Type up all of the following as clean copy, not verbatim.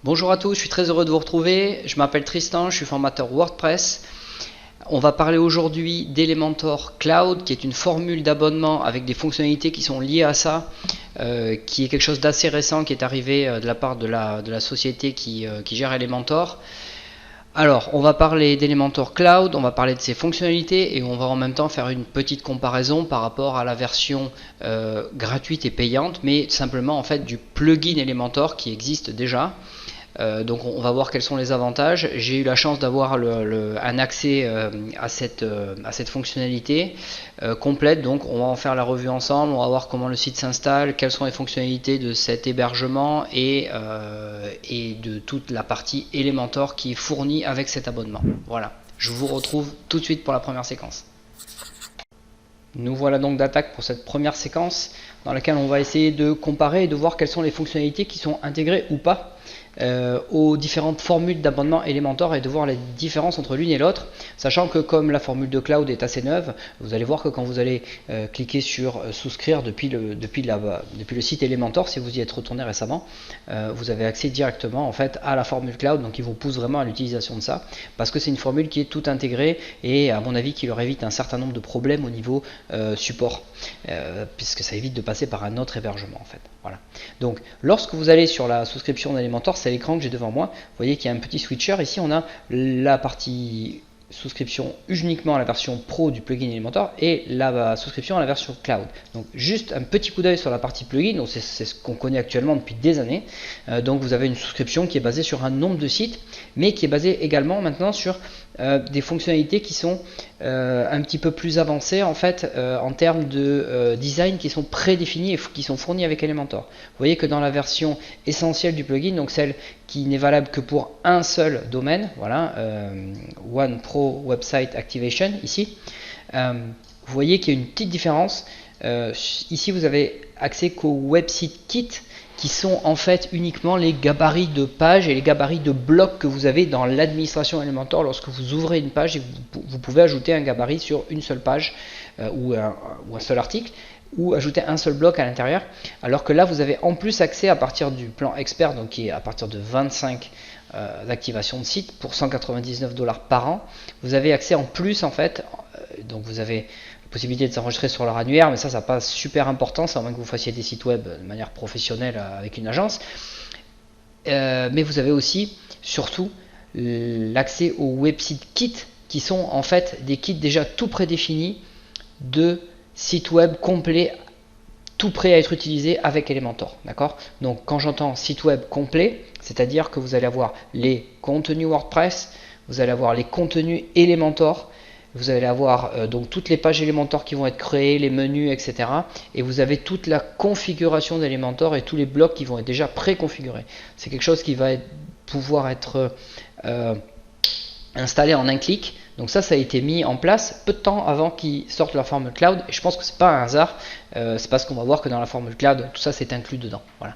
Bonjour à tous, je suis très heureux de vous retrouver. Je m'appelle Tristan, je suis formateur WordPress. On va parler aujourd'hui d'Elementor Cloud, qui est une formule d'abonnement avec des fonctionnalités qui sont liées à ça, qui est quelque chose d'assez récent qui est arrivé de la part de la société qui gère Elementor. Alors, on va parler d'Elementor Cloud, on va parler de ses fonctionnalités et on va en même temps faire une petite comparaison par rapport à la version gratuite et payante, mais simplement en fait du plugin Elementor qui existe déjà. Donc on va voir quels sont les avantages. J'ai eu la chance d'avoir un accès à cette fonctionnalité complète, donc on va en faire la revue ensemble, on va voir comment le site s'installe, quelles sont les fonctionnalités de cet hébergement et de toute la partie Elementor qui est fournie avec cet abonnement. Voilà, je vous retrouve tout de suite pour la première séquence. Nous voilà donc d'attaque pour cette première séquence dans laquelle on va essayer de comparer et de voir quelles sont les fonctionnalités qui sont intégrées ou pas aux différentes formules d'abonnement Elementor et de voir les différences entre l'une et l'autre, sachant que comme la formule de cloud est assez neuve, vous allez voir que quand vous allez cliquer sur souscrire depuis le site Elementor, si vous y êtes retourné récemment, vous avez accès directement en fait à la formule cloud, donc il vous pousse vraiment à l'utilisation de ça, parce que c'est une formule qui est tout intégrée et à mon avis qui leur évite un certain nombre de problèmes au niveau support, puisque ça évite de passer par un autre hébergement en fait. Voilà. Donc lorsque vous allez sur la souscription d'Elementor, c'est l'écran que j'ai devant moi, vous voyez qu'il y a un petit switcher, ici on a la partie souscription uniquement à la version pro du plugin Elementor et la souscription à la version cloud. Donc juste un petit coup d'œil sur la partie plugin, c'est ce qu'on connaît actuellement depuis des années. Donc vous avez une souscription qui est basée sur un nombre de sites, mais qui est basée également maintenant sur des fonctionnalités qui sont un petit peu plus avancées en fait en termes de design qui sont prédéfinis et qui sont fournis avec Elementor. Vous voyez que dans la version essentielle du plugin, donc celle qui n'est valable que pour un seul domaine, voilà, One Pro Website Activation ici, vous voyez qu'il y a une petite différence. Ici vous avez accès qu'au Website Kit, qui sont en fait uniquement les gabarits de pages et les gabarits de blocs que vous avez dans l'administration Elementor. Lorsque vous ouvrez une page, vous pouvez ajouter un gabarit sur une seule page ou un seul article, ou ajouter un seul bloc à l'intérieur, alors que là vous avez en plus accès à partir du plan expert, donc qui est à partir de 25 activations de site pour 199 $ par an. Vous avez accès en plus en fait, donc vous avez possibilité de s'enregistrer sur leur annuaire, mais ça n'a pas super importance, à moins que vous fassiez des sites web de manière professionnelle avec une agence. Mais vous avez aussi, surtout, l'accès aux Website Kits, qui sont en fait des kits déjà tout prédéfinis de sites web complets, tout prêt à être utilisé avec Elementor. D'accord ? Donc quand j'entends site web complet, c'est-à-dire que vous allez avoir les contenus WordPress, vous allez avoir les contenus Elementor, vous allez avoir donc toutes les pages Elementor qui vont être créées, les menus, etc. Et vous avez toute la configuration d'Elementor et tous les blocs qui vont être déjà préconfigurés. C'est quelque chose qui va pouvoir être installé en un clic. Donc ça a été mis en place peu de temps avant qu'ils sortent leur formule cloud. Et je pense que c'est pas un hasard. C'est parce qu'on va voir que dans la formule cloud, tout ça c'est inclus dedans. Voilà.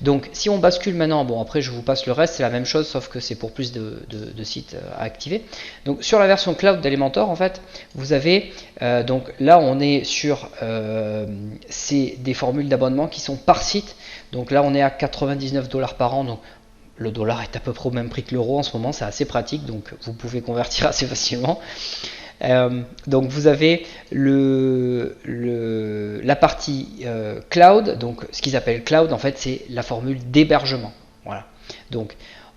Donc si on bascule maintenant, bon après je vous passe le reste, c'est la même chose sauf que c'est pour plus de sites à activer. Donc sur la version cloud d'Elementor en fait, vous avez donc là on est sur des formules d'abonnement qui sont par site. Donc là on est à 99 $ par an. Donc le dollar est à peu près au même prix que l'euro en ce moment, c'est assez pratique, donc vous pouvez convertir assez facilement. Donc vous avez la partie cloud, donc ce qu'ils appellent cloud en fait c'est la formule d'hébergement. Voilà. Donc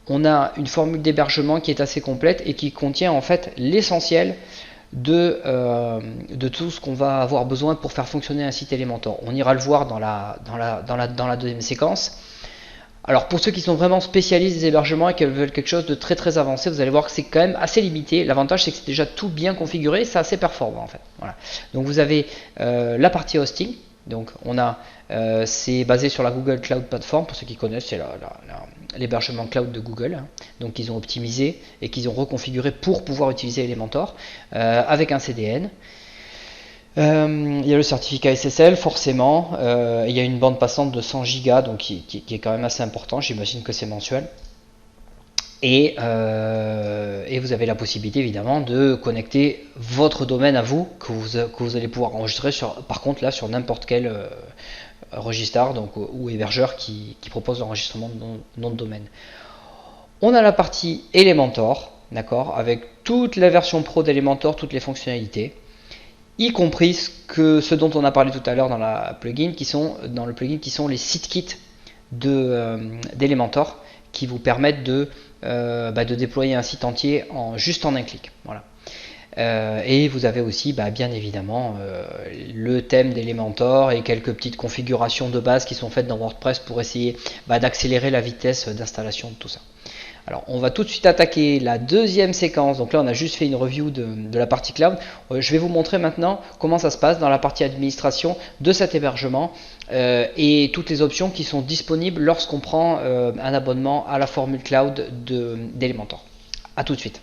on a une formule d'hébergement qui est assez complète et qui contient en fait l'essentiel de tout ce qu'on va avoir besoin pour faire fonctionner un site Elementor. On ira le voir dans la deuxième séquence. Alors pour ceux qui sont vraiment spécialistes des hébergements et qui veulent quelque chose de très très avancé, vous allez voir que c'est quand même assez limité. L'avantage c'est que c'est déjà tout bien configuré et c'est assez performant en fait. Voilà. Donc vous avez la partie hosting. Donc on a c'est basé sur la Google Cloud Platform, pour ceux qui connaissent, c'est l'hébergement cloud de Google, hein. Donc ils ont optimisé et qu'ils ont reconfiguré pour pouvoir utiliser Elementor avec un CDN. Il y a le certificat SSL forcément, il y a une bande passante de 100 Go donc qui est quand même assez important, j'imagine que c'est mensuel. Et vous avez la possibilité évidemment de connecter votre domaine à vous que vous allez pouvoir enregistrer par contre là sur n'importe quel registraire donc, ou hébergeur qui propose l'enregistrement de nom de domaine. On a la partie Elementor, d'accord, avec toute la version pro d'Elementor, toutes les fonctionnalités, y compris ce dont on a parlé tout à l'heure dans le plugin, qui sont les SiteKits d'Elementor, qui vous permettent de déployer un site entier juste en un clic. Voilà. Et vous avez aussi bien évidemment le thème d'Elementor et quelques petites configurations de base qui sont faites dans WordPress pour essayer d'accélérer la vitesse d'installation de tout ça. Alors on va tout de suite attaquer la deuxième séquence. Donc là on a juste fait une review de la partie cloud. Je vais vous montrer maintenant comment ça se passe dans la partie administration de cet hébergement et toutes les options qui sont disponibles lorsqu'on prend un abonnement à la formule cloud d'Elementor. A tout de suite.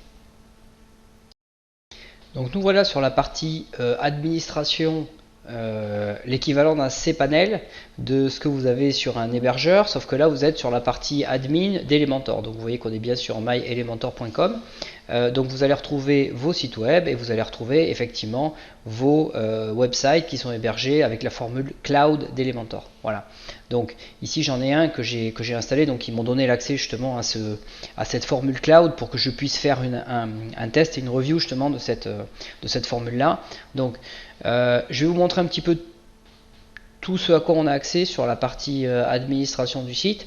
Donc nous voilà sur la partie administration, l'équivalent d'un cPanel de ce que vous avez sur un hébergeur, sauf que là vous êtes sur la partie admin d'Elementor. Donc vous voyez qu'on est bien sur myelementor.com. Donc vous allez retrouver vos sites web et vous allez retrouver effectivement vos websites qui sont hébergés avec la formule cloud d'Elementor. Voilà. Donc ici j'en ai un que j'ai installé, donc ils m'ont donné l'accès justement à cette formule cloud pour que je puisse faire un test et une review justement de cette formule là. Donc je vais vous montrer un petit peu tout ce à quoi on a accès sur la partie administration du site.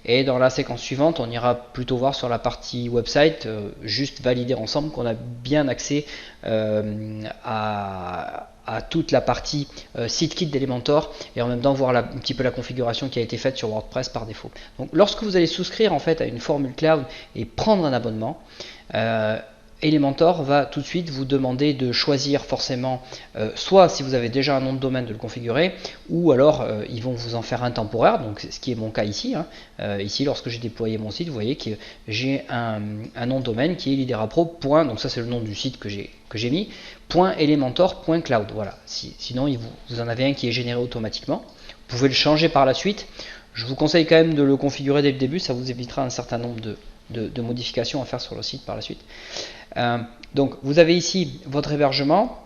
Et dans la séquence suivante, on ira plutôt voir sur la partie website, juste valider ensemble qu'on a bien accès à toute la partie SiteKit d'Elementor et en même temps voir un petit peu la configuration qui a été faite sur WordPress par défaut. Donc lorsque vous allez souscrire en fait à une formule cloud et prendre un abonnement, Elementor va tout de suite vous demander de choisir forcément soit si vous avez déjà un nom de domaine de le configurer, ou alors ils vont vous en faire un temporaire, donc ce qui est mon cas ici. Ici lorsque j'ai déployé mon site, vous voyez que j'ai un nom de domaine qui est liderapro. Donc ça c'est le nom du site que j'ai mis, .elementor.cloud. Voilà. Sinon vous en avez un qui est généré automatiquement. Vous pouvez le changer par la suite. Je vous conseille quand même de le configurer dès le début, ça vous évitera un certain nombre de modifications à faire sur le site par la suite. Donc vous avez ici votre hébergement.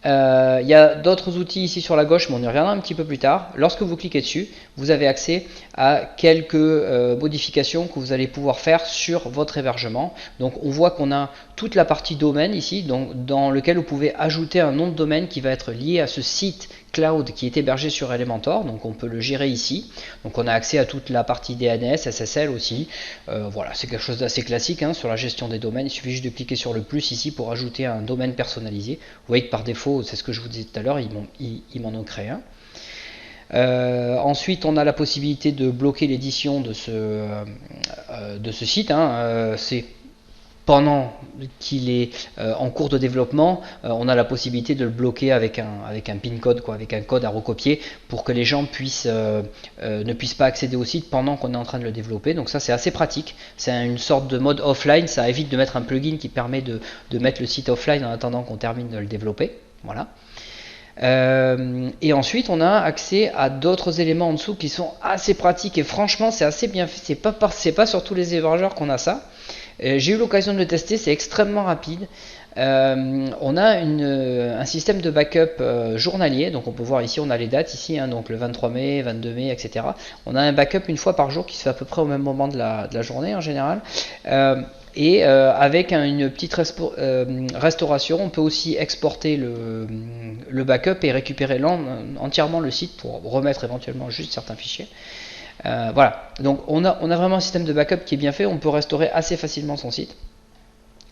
Il y a d'autres outils ici sur la gauche, mais on y reviendra un petit peu plus tard. Lorsque vous cliquez dessus, vous avez accès à quelques modifications que vous allez pouvoir faire sur votre hébergement. Donc on voit qu'on a toute la partie domaine ici, dans lequel vous pouvez ajouter un nom de domaine qui va être lié à ce site cloud qui est hébergé sur Elementor. Donc on peut le gérer ici. Donc on a accès à toute la partie DNS, SSL aussi. Voilà, c'est quelque chose d'assez classique sur la gestion des domaines. Il suffit juste de cliquer sur le plus ici pour ajouter un domaine personnalisé. Vous voyez que par défaut, c'est ce que je vous disais tout à l'heure, ils m'en ont créé un. Ensuite, on a la possibilité de bloquer l'édition de ce site. C'est pendant qu'il est en cours de développement, on a la possibilité de le bloquer avec un pin code, avec un code à recopier pour que les gens ne puissent pas accéder au site pendant qu'on est en train de le développer. Donc ça c'est assez pratique, c'est une sorte de mode offline, ça évite de mettre un plugin qui permet de mettre le site offline en attendant qu'on termine de le développer. Voilà. Et ensuite on a accès à d'autres éléments en dessous qui sont assez pratiques et franchement c'est assez bien fait, c'est pas sur tous les hébergeurs qu'on a ça. J'ai eu l'occasion de le tester, c'est extrêmement rapide. On a un système de backup journalier, donc on peut voir ici, on a les dates ici, donc le 23 mai, 22 mai, etc. On a un backup une fois par jour qui se fait à peu près au même moment de la journée en général. Avec une petite restauration, on peut aussi exporter le backup et récupérer entièrement le site pour remettre éventuellement juste certains fichiers. Voilà, donc on a vraiment un système de backup qui est bien fait, on peut restaurer assez facilement son site.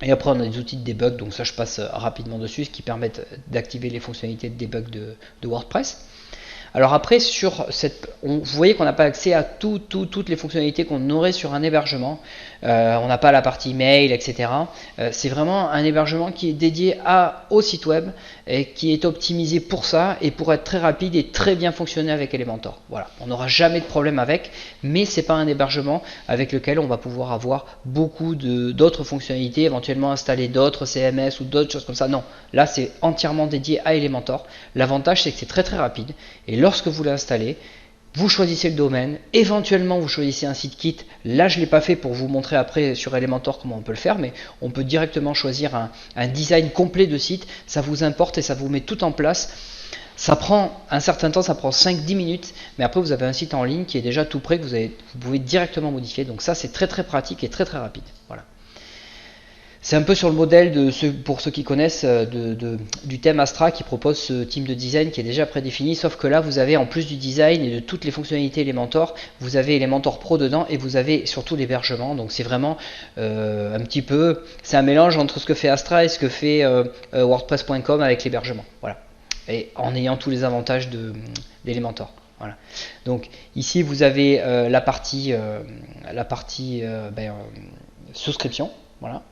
Et après on a des outils de debug, donc ça je passe rapidement dessus, ce qui permettent d'activer les fonctionnalités de debug de WordPress. Alors après, vous voyez qu'on n'a pas accès à toutes les fonctionnalités qu'on aurait sur un hébergement. On n'a pas la partie mail, etc. C'est vraiment un hébergement qui est dédié au site web et qui est optimisé pour ça et pour être très rapide et très bien fonctionner avec Elementor. Voilà, on n'aura jamais de problème avec, mais c'est pas un hébergement avec lequel on va pouvoir avoir beaucoup d'autres fonctionnalités, éventuellement installer d'autres CMS ou d'autres choses comme ça. Non, là c'est entièrement dédié à Elementor. L'avantage c'est que c'est très rapide et lorsque vous l'installez, vous choisissez le domaine, éventuellement vous choisissez un site kit. Là je ne l'ai pas fait pour vous montrer après sur Elementor comment on peut le faire, mais on peut directement choisir un design complet de site, ça vous importe et ça vous met tout en place. Ça prend un certain temps, ça prend 5-10 minutes, mais après vous avez un site en ligne qui est déjà tout prêt, que vous pouvez directement modifier. Donc ça c'est très pratique et très rapide. Voilà. C'est un peu sur le modèle de pour ceux qui connaissent du thème Astra qui propose ce type de design qui est déjà prédéfini, sauf que là vous avez en plus du design et de toutes les fonctionnalités Elementor, vous avez Elementor Pro dedans et vous avez surtout l'hébergement. Donc c'est vraiment un petit peu, c'est un mélange entre ce que fait Astra et ce que fait WordPress.com avec l'hébergement. Voilà. Et en ayant tous les avantages d'Elementor. Voilà. Donc ici vous avez la partie souscription. Voilà.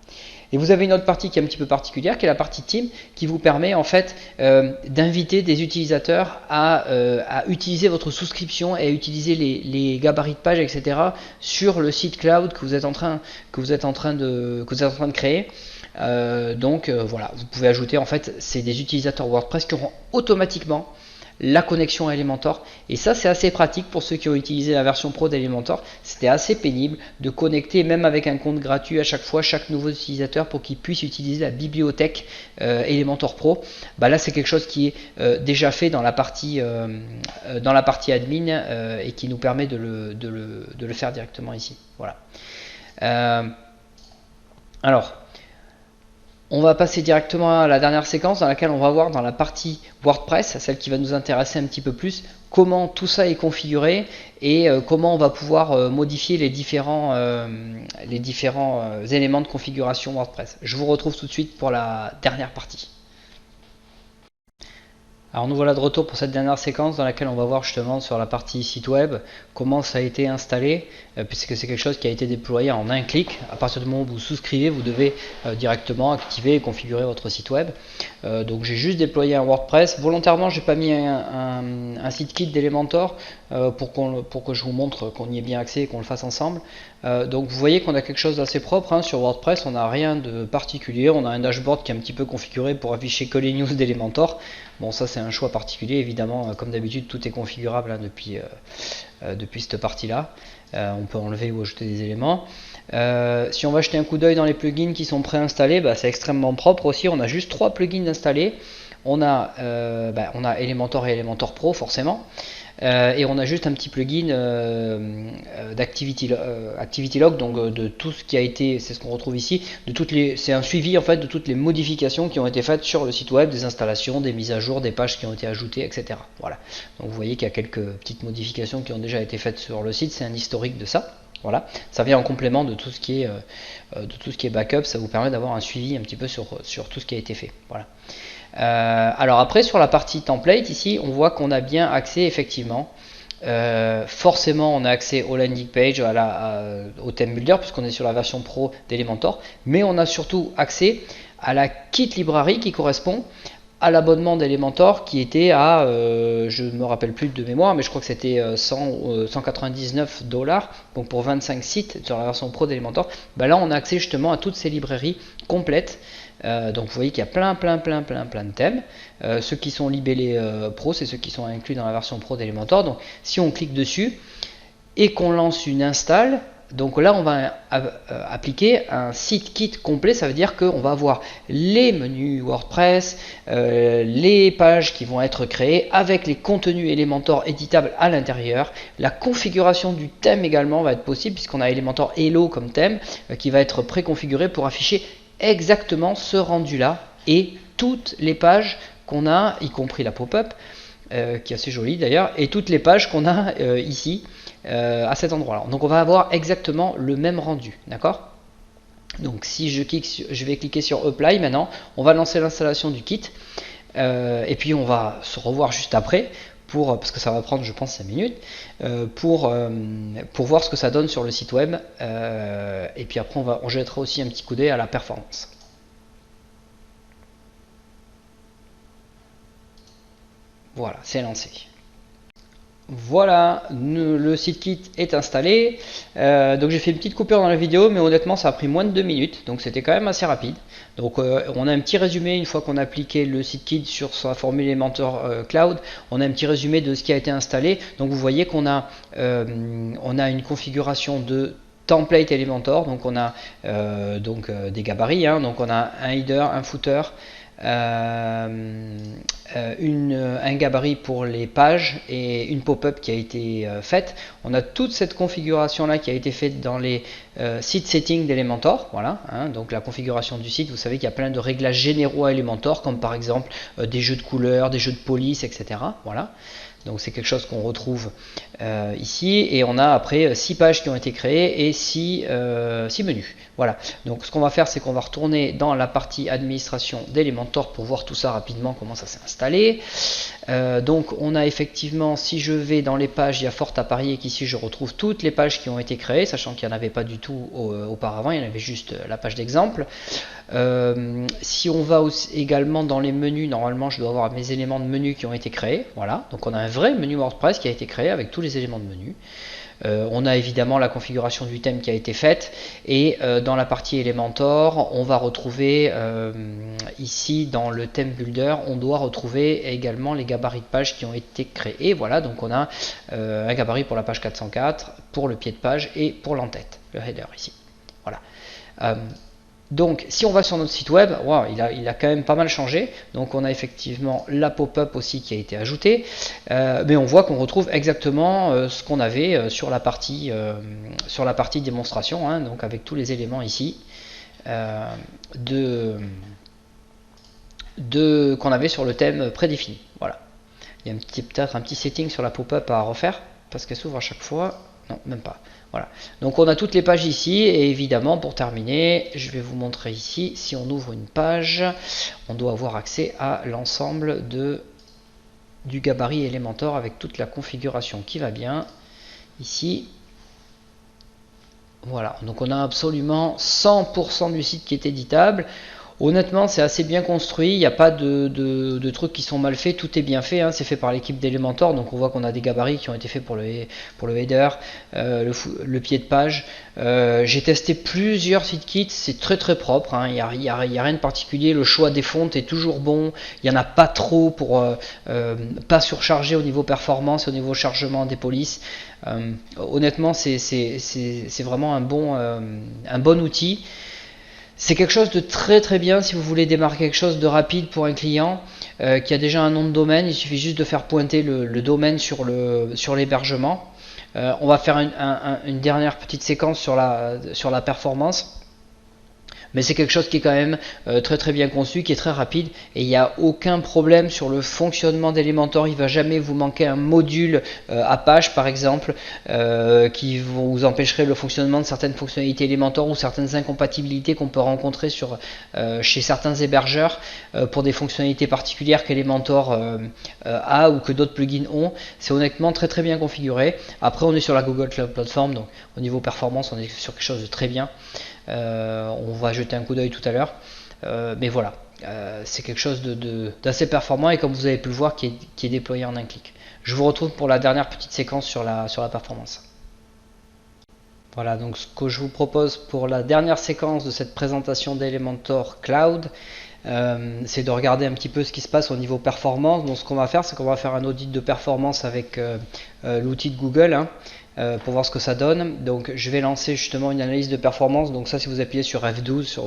Et vous avez une autre partie qui est un petit peu particulière, qui est la partie team, qui vous permet en fait d'inviter des utilisateurs à utiliser votre souscription et à utiliser les gabarits de page, etc. sur le site cloud que vous êtes en train de créer. Voilà, vous pouvez ajouter, en fait, c'est des utilisateurs WordPress qui auront automatiquement la connexion à Elementor, et ça c'est assez pratique pour ceux qui ont utilisé la version pro d'Elementor. C'était assez pénible de connecter, même avec un compte gratuit, à chaque fois chaque nouveau utilisateur pour qu'il puisse utiliser la bibliothèque Elementor Pro. Bah là c'est quelque chose qui est déjà fait dans la partie admin et qui nous permet de le faire directement ici. Voilà. Alors on va passer directement à la dernière séquence dans laquelle on va voir dans la partie WordPress, celle qui va nous intéresser un petit peu plus, comment tout ça est configuré et comment on va pouvoir modifier les différents éléments de configuration WordPress. Je vous retrouve tout de suite pour la dernière partie. Alors nous voilà de retour pour cette dernière séquence dans laquelle on va voir justement sur la partie site web comment ça a été installé, puisque c'est quelque chose qui a été déployé en un clic. À partir du moment où vous souscrivez, vous devez directement activer et configurer votre site web. Donc j'ai juste déployé un WordPress. Volontairement j'ai pas mis un site kit d'Elementor pour que je vous montre qu'on y ait bien accès et qu'on le fasse ensemble. Donc vous voyez qu'on a quelque chose d'assez propre hein, sur WordPress, on n'a rien de particulier, on a un dashboard qui est un petit peu configuré pour afficher que les news d'Elementor. Bon ça c'est un choix particulier évidemment, comme d'habitude tout est configurable hein, depuis cette partie là. On peut enlever ou ajouter des éléments. Si on va jeter un coup d'œil dans les plugins qui sont préinstallés, bah, c'est extrêmement propre aussi, on a juste 3 plugins installés. On a Elementor et Elementor Pro forcément. Et on a juste un petit plugin d'Activity Log, donc de tout ce qui a été, c'est ce qu'on retrouve ici, c'est un suivi en fait de toutes les modifications qui ont été faites sur le site web, des installations, des mises à jour, des pages qui ont été ajoutées, etc. Voilà. Donc vous voyez qu'il y a quelques petites modifications qui ont déjà été faites sur le site, c'est un historique de ça. Voilà, ça vient en complément de tout ce qui est backup, ça vous permet d'avoir un suivi un petit peu sur tout ce qui a été fait. Voilà. Alors après sur la partie template ici on voit qu'on a bien accès effectivement, forcément on a accès au landing page, au theme builder puisqu'on est sur la version pro d'Elementor, mais on a surtout accès à la kit library qui correspond à l'abonnement d'Elementor qui était à, je ne me rappelle plus de mémoire, mais je crois que c'était 199 $, donc pour 25 sites sur la version pro d'Elementor. Bah là on a accès justement à toutes ces librairies complètes. Donc vous voyez qu'il y a plein de thèmes. Ceux qui sont libellés pro, c'est ceux qui sont inclus dans la version pro d'Elementor. Donc si on clique dessus et qu'on lance une install, donc là on va appliquer un site kit complet. Ça veut dire qu'on va avoir les menus WordPress, les pages qui vont être créées avec les contenus Elementor éditables à l'intérieur. La configuration du thème également va être possible puisqu'on a Elementor Hello comme thème qui va être préconfiguré pour afficher exactement ce rendu là et toutes les pages qu'on a, y compris la pop-up qui est assez jolie d'ailleurs, et toutes les pages qu'on a ici à cet endroit là. Donc on va avoir exactement le même rendu, d'accord? Donc si je vais cliquer sur Apply maintenant, on va lancer l'installation du kit et puis on va se revoir juste après parce que ça va prendre je pense 5 minutes pour voir ce que ça donne sur le site web et puis après on jettera aussi un petit coup d'œil à la performance. Voilà, c'est lancé. Voilà, le site kit est installé. Donc j'ai fait une petite coupure dans la vidéo, mais honnêtement ça a pris moins de 2 minutes, donc c'était quand même assez rapide. Donc on a un petit résumé une fois qu'on a appliqué le site kit sur sa formule Elementor Cloud. On a un petit résumé de ce qui a été installé. Donc vous voyez qu'on a, une configuration de template Elementor. Donc on a des gabarits, hein. Donc on a un header, un footer, un gabarit pour les pages et une pop-up qui a été faite. On a toute cette configuration là qui a été faite dans les site settings d'Elementor. Voilà, hein, donc la configuration du site, vous savez qu'il y a plein de réglages généraux à Elementor, comme par exemple des jeux de couleurs, des jeux de police, etc. Voilà. Donc c'est quelque chose qu'on retrouve ici, et on a après 6 pages qui ont été créées et 6 menus. Voilà, donc ce qu'on va faire, c'est qu'on va retourner dans la partie administration d'Elementor pour voir tout ça rapidement, comment ça s'est installé. Donc on a effectivement, si je vais dans les pages, il y a fort à parier qu'ici je retrouve toutes les pages qui ont été créées, sachant qu'il n'y en avait pas du tout auparavant, il y en avait juste la page d'exemple. Si on va aussi également dans les menus, normalement je dois avoir mes éléments de menu qui ont été créés. Voilà, donc on a un vrai menu WordPress qui a été créé avec tous les éléments de menu. On a évidemment la configuration du thème qui a été faite, et dans la partie Elementor on va retrouver ici dans le thème builder, on doit retrouver également les gabarits de pages qui ont été créés. Et voilà, donc on a un gabarit pour la page 404, pour le pied de page et pour l'entête, le header ici. Voilà. Donc si on va sur notre site web, wow, il a quand même pas mal changé. Donc on a effectivement la pop-up aussi qui a été ajoutée, mais on voit qu'on retrouve exactement ce qu'on avait sur la partie démonstration, hein, donc avec tous les éléments ici qu'on avait sur le thème prédéfini. Voilà. Il y a peut-être un petit setting sur la pop-up à refaire, parce qu'elle s'ouvre à chaque fois. Non, même pas. Voilà. Donc on a toutes les pages ici, et évidemment pour terminer, je vais vous montrer ici, si on ouvre une page, on doit avoir accès à l'ensemble du gabarit Elementor avec toute la configuration qui va bien. Ici, voilà. Donc on a absolument 100% du site qui est éditable. Honnêtement, c'est assez bien construit, il n'y a pas de trucs qui sont mal faits, tout est bien fait, hein. C'est fait par l'équipe d'Elementor, donc on voit qu'on a des gabarits qui ont été faits pour le header, le pied de page. J'ai testé plusieurs sitekits, c'est très propre, hein. Il n'y a rien de particulier, le choix des fontes est toujours bon, il n'y en a pas trop pour pas surcharger au niveau performance, au niveau chargement des polices. Honnêtement, c'est vraiment un bon outil. C'est quelque chose de très bien si vous voulez démarrer quelque chose de rapide pour un client qui a déjà un nom de domaine. Il suffit juste de faire pointer le domaine sur l'hébergement. On va faire une dernière petite séquence sur la performance. Mais c'est quelque chose qui est quand même très bien conçu, qui est très rapide, et il n'y a aucun problème sur le fonctionnement d'Elementor. Il ne va jamais vous manquer un module à page par exemple qui vous empêcherait le fonctionnement de certaines fonctionnalités Elementor ou certaines incompatibilités qu'on peut rencontrer chez certains hébergeurs pour des fonctionnalités particulières qu'Elementor a ou que d'autres plugins ont. C'est honnêtement très bien configuré. Après on est sur la Google Cloud Platform, donc au niveau performance on est sur quelque chose de très bien. On va jeter un coup d'œil tout à l'heure, mais voilà, c'est quelque chose d'assez performant, et comme vous avez pu le voir qui est déployé en un clic. Je vous retrouve pour la dernière petite séquence sur la performance. Voilà, donc ce que je vous propose pour la dernière séquence de cette présentation d'Elementor Cloud, c'est de regarder un petit peu ce qui se passe au niveau performance. Donc ce qu'on va faire, c'est qu'on va faire un audit de performance avec l'outil de Google, hein, pour voir ce que ça donne. Donc je vais lancer justement une analyse de performance. Donc ça, si vous appuyez sur F12 sur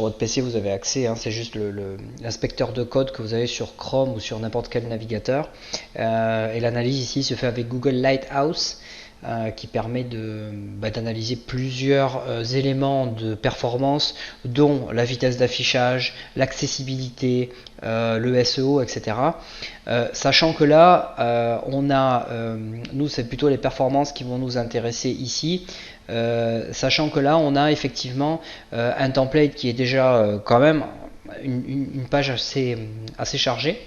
votre PC, vous avez accès, hein. C'est juste l'inspecteur de code que vous avez sur Chrome ou sur n'importe quel navigateur, et l'analyse ici se fait avec Google Lighthouse, qui permet d'analyser plusieurs éléments de performance, dont la vitesse d'affichage, l'accessibilité, le SEO, etc. Sachant que là, nous c'est plutôt les performances qui vont nous intéresser ici, sachant que là on a effectivement un template qui est déjà quand même une page assez chargée.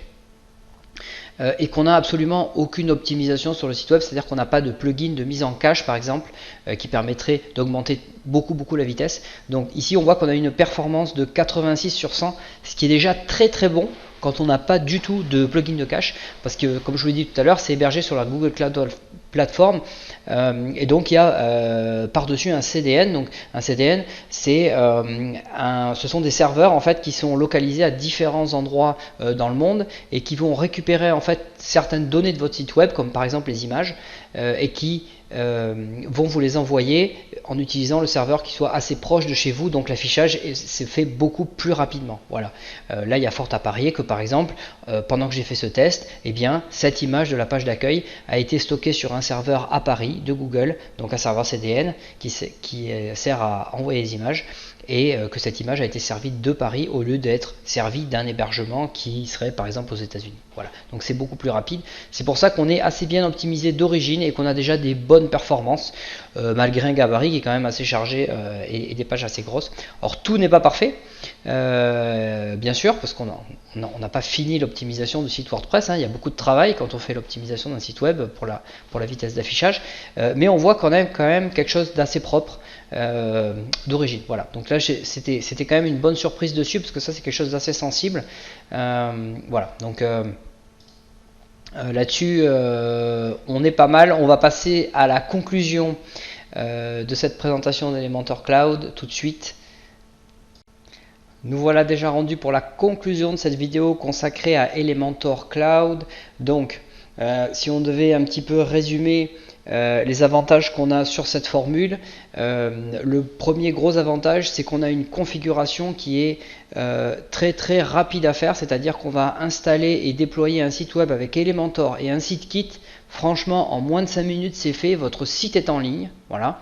Et qu'on n'a absolument aucune optimisation sur le site web, c'est-à-dire qu'on n'a pas de plugin de mise en cache par exemple qui permettrait d'augmenter beaucoup la vitesse. Donc ici on voit qu'on a une performance de 86 sur 100, ce qui est déjà très bon quand on n'a pas du tout de plugin de cache, parce que comme je vous l'ai dit tout à l'heure, c'est hébergé sur la Google Cloud plateforme, et donc il y a par-dessus un CDN. Donc un CDN, ce sont des serveurs en fait qui sont localisés à différents endroits dans le monde et qui vont récupérer en fait certaines données de votre site web, comme par exemple les images, et qui vont vous les envoyer en utilisant le serveur qui soit assez proche de chez vous, donc l'affichage s'est fait beaucoup plus rapidement. Voilà. Là il y a fort à parier que par exemple pendant que j'ai fait ce test, eh bien cette image de la page d'accueil a été stockée sur un serveur à Paris de Google, donc un serveur CDN qui sert à envoyer les images, et que cette image a été servie de Paris au lieu d'être servie d'un hébergement qui serait par exemple aux États-Unis. Voilà, donc c'est beaucoup plus rapide. C'est pour ça qu'on est assez bien optimisé d'origine et qu'on a déjà des bonnes performances, malgré un gabarit qui est quand même assez chargé et des pages assez grosses. Or tout n'est pas parfait, bien sûr, parce qu'on n'a pas fini l'optimisation du site WordPress, hein. Il y a beaucoup de travail quand on fait l'optimisation d'un site web pour la vitesse d'affichage, mais on voit qu'on a quand même quelque chose d'assez propre d'origine. Voilà, donc là c'était quand même une bonne surprise dessus, parce que ça c'est quelque chose d'assez sensible. Voilà, donc là-dessus on est pas mal. On va passer à la conclusion de cette présentation d'Elementor Cloud tout de suite. Nous voilà déjà rendus pour la conclusion de cette vidéo consacrée à Elementor Cloud. Donc si on devait un petit peu résumer les avantages qu'on a sur cette formule, le premier gros avantage, c'est qu'on a une configuration qui est très rapide à faire, c'est-à-dire qu'on va installer et déployer un site web avec Elementor et un site kit. Franchement, en moins de 5 minutes, c'est fait, votre site est en ligne. Voilà.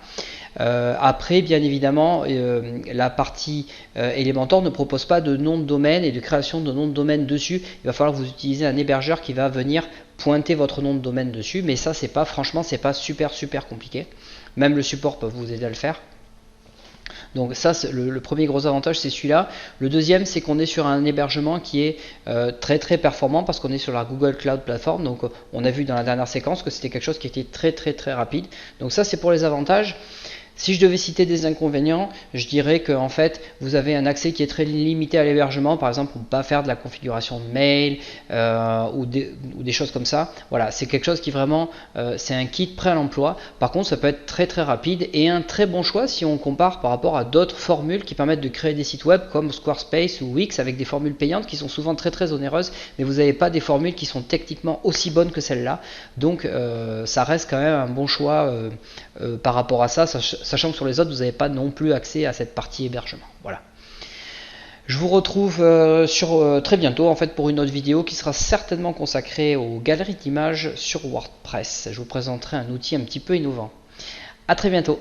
Après, bien évidemment, la partie Elementor ne propose pas de nom de domaine et de création de nom de domaine dessus. Il va falloir que vous utilisez un hébergeur qui va venir pointer votre nom de domaine dessus, mais ça franchement c'est pas super compliqué. Même le support peut vous aider à le faire. Donc ça, le premier gros avantage, c'est celui-là. Le deuxième, c'est qu'on est sur un hébergement qui est très performant, parce qu'on est sur la Google Cloud Platform. Donc on a vu dans la dernière séquence que c'était quelque chose qui était très rapide. Donc ça, c'est pour les avantages. Si je devais citer des inconvénients, je dirais que en fait, vous avez un accès qui est très limité à l'hébergement. Par exemple, on ne peut pas faire de la configuration de mail ou des choses comme ça. Voilà, c'est quelque chose qui vraiment, c'est un kit prêt à l'emploi. Par contre, ça peut être très rapide et un très bon choix si on compare par rapport à d'autres formules qui permettent de créer des sites web comme Squarespace ou Wix, avec des formules payantes qui sont souvent très onéreuses, mais vous n'avez pas des formules qui sont techniquement aussi bonnes que celle-là. Donc, ça reste quand même un bon choix par rapport à ça, sachant que sur les autres, vous n'avez pas non plus accès à cette partie hébergement. Voilà. Je vous retrouve très bientôt en fait pour une autre vidéo qui sera certainement consacrée aux galeries d'images sur WordPress. Je vous présenterai un outil un petit peu innovant. A très bientôt.